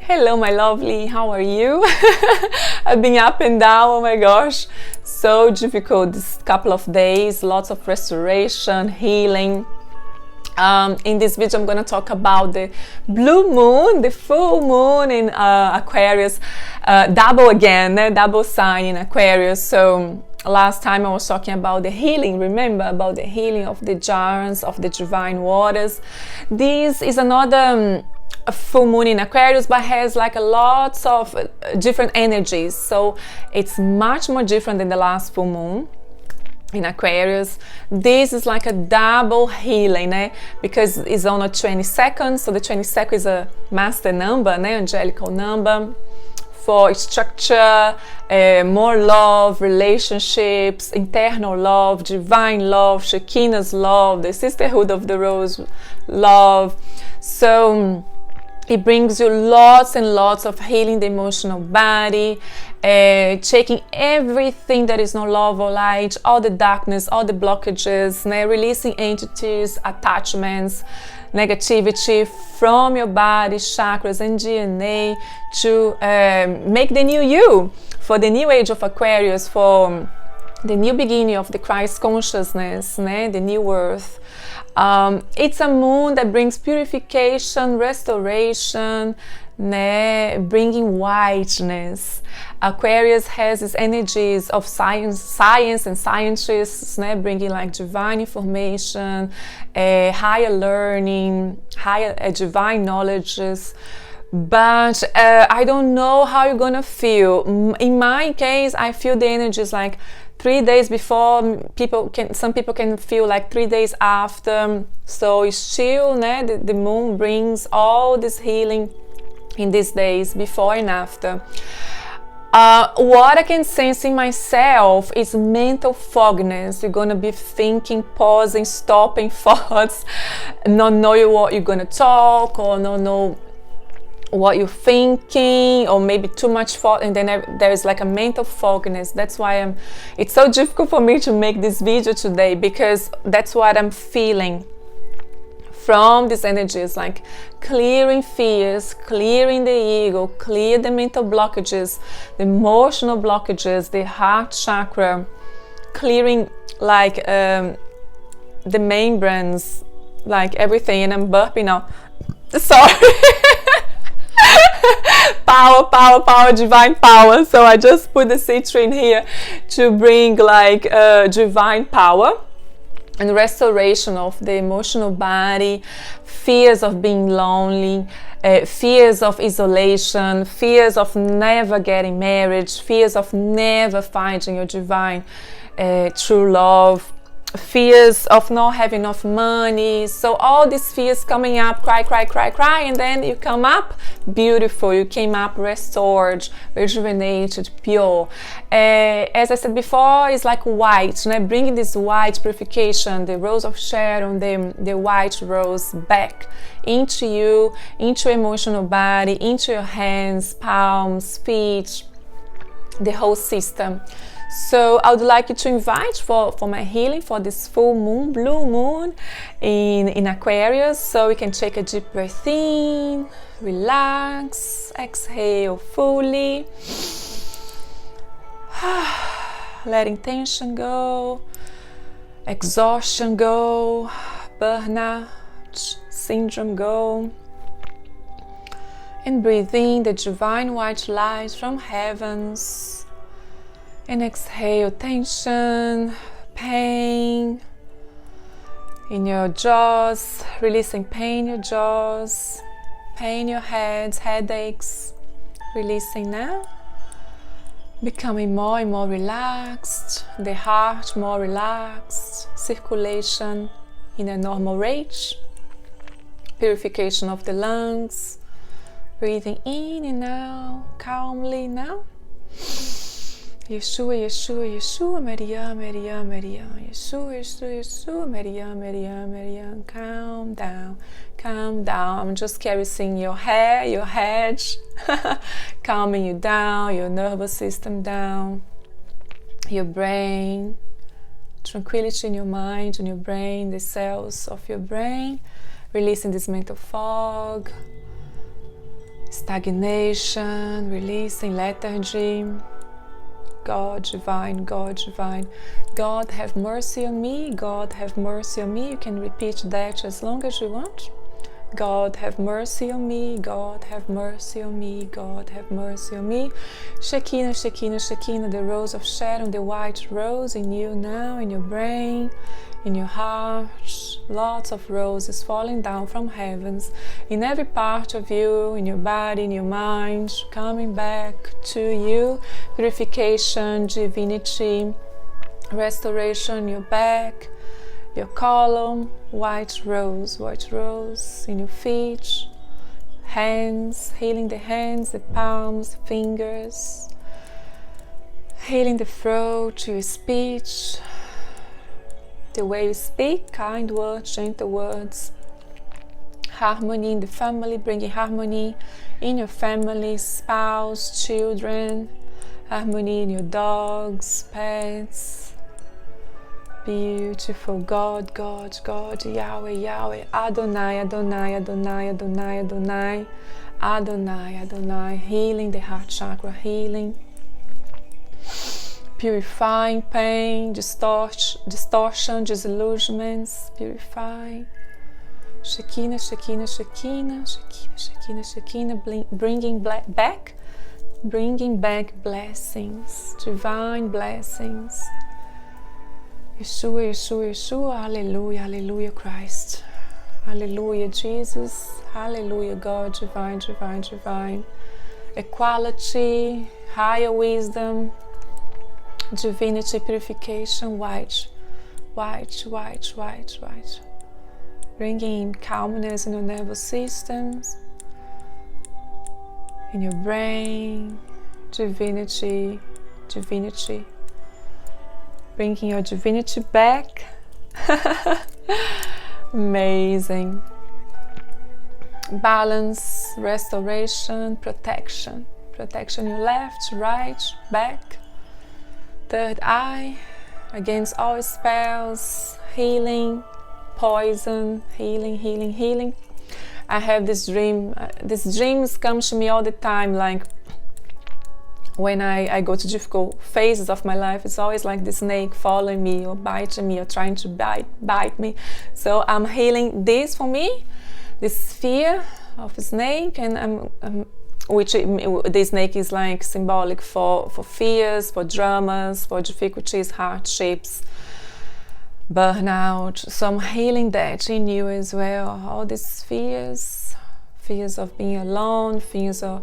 Hello my lovely, how are you? I've been up and down, oh my gosh, so difficult this couple of days, lots of restoration, healing. In this video I'm going to talk about the blue moon, the full moon in Aquarius, double again, double sign in Aquarius. So last time I was talking about the healing, remember, about the healing of the jars, of the divine waters. This is another a full moon in Aquarius, but has like a lots of different energies, so it's much more different than the last full moon in Aquarius. This is like a double healing, because it's on a 22nd, so the 22nd is a master number, angelical number for structure, more love, relationships, internal love, divine love, Shekinah's love, the sisterhood of the rose love. So it brings you lots and lots of healing the emotional body, taking everything that is no love or light, all the darkness, all the blockages, releasing entities, attachments, negativity from your body, chakras and DNA to make the new you, for the new age of Aquarius, for the new beginning of the Christ consciousness, the new earth. It's a moon that brings purification, restoration, bringing whiteness. Aquarius has these energies of science and scientists, bringing like divine information, higher learning, higher divine knowledges. But I don't know how you're gonna feel. In my case, I feel the energies like 3 days before. Some people can feel like 3 days after. So it's still, the moon brings all this healing in these days, before and after. What I can sense in myself is mental fogginess. You're gonna be thinking, pausing, stopping thoughts, not knowing what you're gonna talk, or not know what you're thinking, or maybe too much thought, and then there's like a mental fogginess. That's why it's so difficult for me to make this video today, because that's what I'm feeling from these energies, like clearing fears, clearing the ego, clear the mental blockages, the emotional blockages, the heart chakra, clearing like the membranes, like everything. And I'm burping now, sorry. Power, divine power. So I just put the citrine here to bring like divine power and restoration of the emotional body, fears of being lonely, fears of isolation, fears of never getting married, fears of never finding your divine true love, fears of not having enough money. So all these fears coming up, cry, and then you come up beautiful. You came up restored, rejuvenated, pure. As I said before, it's like white, bringing this white purification, the rose of Sharon, the white rose back into you, into your emotional body, into your hands, palms, feet, the whole system. So I would like you to invite for my healing for this full moon, blue moon in Aquarius. So we can take a deep breath in, relax, exhale fully, letting tension go, exhaustion go, burnout syndrome go, and breathe in the divine white light from heavens. And exhale tension, pain in your jaws, releasing pain in your jaws, pain in your heads, headaches, releasing now. Becoming more and more relaxed, the heart more relaxed, circulation in a normal rate, purification of the lungs, breathing in and out calmly now. Yeshua, Yeshua, Yeshua, Maria, Maria, Maria. Yeshua, Yeshua, Yeshua, Maria, Maria, Maria. Calm down, calm down. I'm just caressing your hair, your head, calming you down, your nervous system down, your brain, tranquility in your mind and your brain, the cells of your brain, releasing this mental fog, stagnation, releasing lethargy. God divine, God divine. God have mercy on me, God have mercy on me. You can repeat that as long as you want. God have mercy on me, God have mercy on me, God have mercy on me. Shekinah, Shekinah, Shekinah, the rose of Sharon, the white rose in you now, in your brain, in your heart. Lots of roses falling down from heavens, in every part of you, in your body, in your mind, coming back to you. Purification, divinity, restoration, your back, your column, white rose in your feet, hands, healing the hands, the palms, fingers, healing the throat, your speech, the way you speak, kind words, gentle words, harmony in the family, bringing harmony in your family, spouse, children, harmony in your dogs, pets. Beautiful. God, God, God, Yahweh, Yahweh, Adonai, Adonai, Adonai, Adonai, Adonai, Adonai, Adonai, healing the heart chakra, healing, purifying pain, distortion, disillusionments, purifying. Shekinah, Shekinah, Shekinah, Shekinah, Shekinah, Shekinah, bringing back blessings, divine blessings. Yeshua, Yeshua, Yeshua, Hallelujah, Hallelujah, Christ, Hallelujah, Jesus, Hallelujah, God, divine, divine, divine, equality, higher wisdom, divinity, purification, white, white, white, white, white, bringing calmness in your nervous systems, in your brain, divinity, divinity, bringing your divinity back. Amazing. Balance, restoration, protection. Protection your left, right, back, third eye, against all spells, healing, poison, healing, healing, healing. I have this dream. These dreams come to me all the time, like when I go to difficult phases of my life. It's always like the snake following me or biting me or trying to bite me. So I'm healing this for me, this fear of a snake, and which the snake is like symbolic for fears, for dramas, for difficulties, hardships, burnout. So I'm healing that in you as well. All these fears of being alone, fears of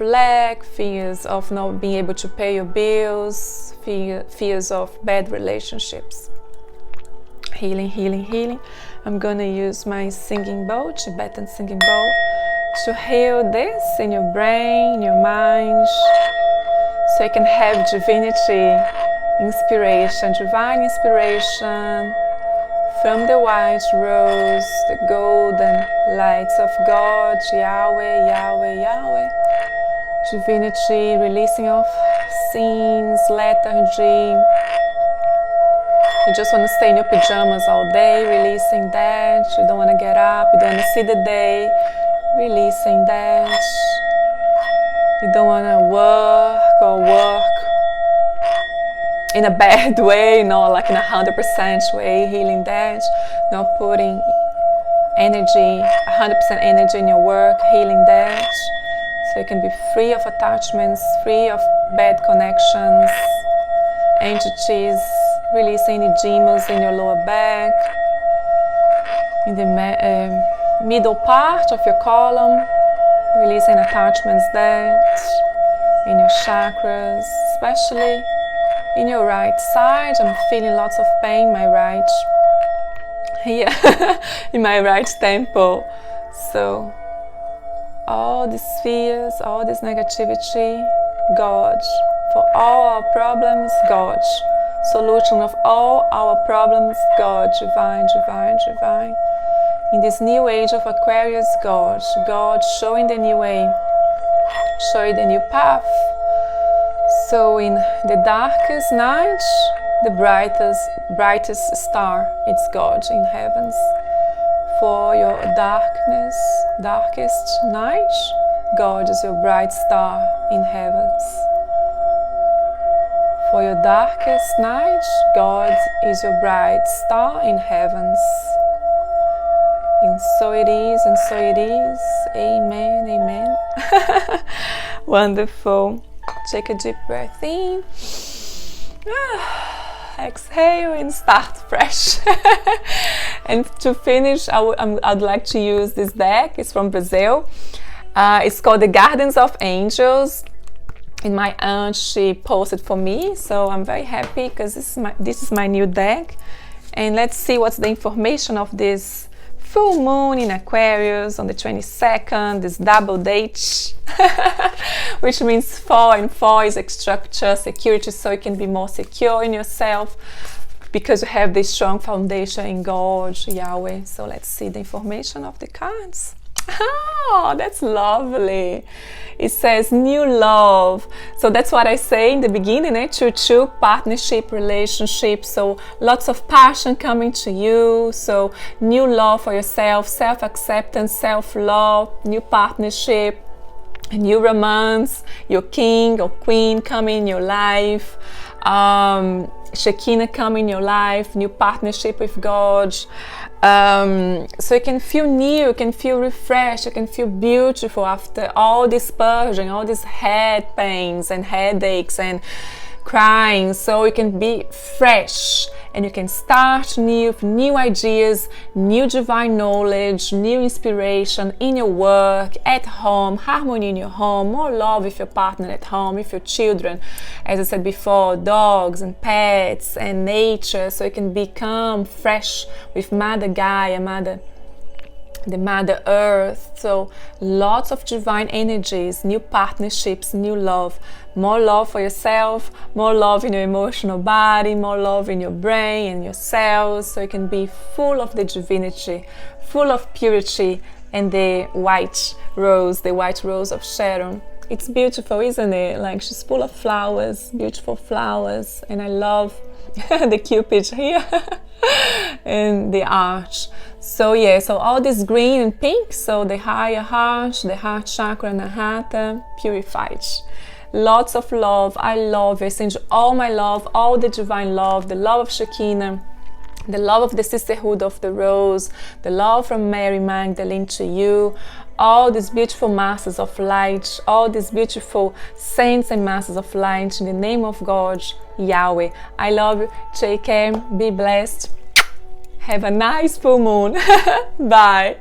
lack, fears of not being able to pay your bills, fears of bad relationships. Healing, healing, healing. I'm gonna use my singing bowl, Tibetan singing bowl, to heal this in your brain, in your mind, so you can have divinity, inspiration, divine inspiration from the white rose, the golden lights of God, Yahweh, Yahweh, Yahweh. Divinity, releasing of sins, lethargy. You just want to stay in your pajamas all day, releasing that. You don't want to get up, you don't want to see the day, releasing that. You don't want to work in a bad way, not like in 100% way, healing that, not putting energy, 100% energy in your work, healing that, so you can be free of attachments, free of bad connections, entities, releasing any demons in your lower back, in the middle part of your column, releasing attachments there, in your chakras, especially in your right side. I'm feeling lots of pain, my right, here, in my right temple. So all these fears, all this negativity, God. For all our problems, God. Solution of all our problems, God. Divine, divine, divine. In this new age of Aquarius, God. God showing the new way, showing the new path. So in the darkest night, the brightest star, it's God in heavens. For your darkest night, God is your bright star in heavens. For your darkest night, God is your bright star in heavens. And so it is, and so it is. Amen, amen. Wonderful. Take a deep breath in. Exhale and start fresh. And to finish, I'd like to use this deck. It's from Brazil. It's called the Gardens of Angels. And my aunt, she posted for me, so I'm very happy because this is my new deck. And let's see what's the information of this full moon in Aquarius on the 22nd, this double date, which means 4 and 4 is structure, security, so you can be more secure in yourself because you have this strong foundation in God, Yahweh. So let's see the information of the cards. Oh, that's lovely. It says new love. So that's what I say in the beginning, true partnership, relationship. So lots of passion coming to you. So new love for yourself, self-acceptance, self-love, new partnership, new romance, your king or queen coming in your life. Shekinah come in your life, new partnership with God. So you can feel new, you can feel refreshed, you can feel beautiful after all this purging, all these head pains and headaches and crying. So you can be fresh and you can start new with new ideas, new divine knowledge, new inspiration in your work, at home, harmony in your home, more love with your partner at home, with your children, as I said before, dogs and pets and nature. So you can become fresh with Mother Gaia, the Mother Earth. So lots of divine energies, new partnerships, new love, more love for yourself, more love in your emotional body, more love in your brain and your cells, so you can be full of the divinity, full of purity and the white rose of Sharon. It's beautiful, isn't it? Like, she's full of flowers, beautiful flowers, and I love the Cupid here and the arch. So yeah, so all this green and pink, so the higher heart, the heart chakra, Anahata, purified. Lots of love. I love it. Send you all my love, all the divine love, the love of Shekinah, the love of the sisterhood of the rose, the love from Mary Magdalene to you, all these beautiful masses of light, all these beautiful saints and masses of light in the name of God, Yahweh. I love you. Take care. Be blessed. Have a nice full moon. Bye.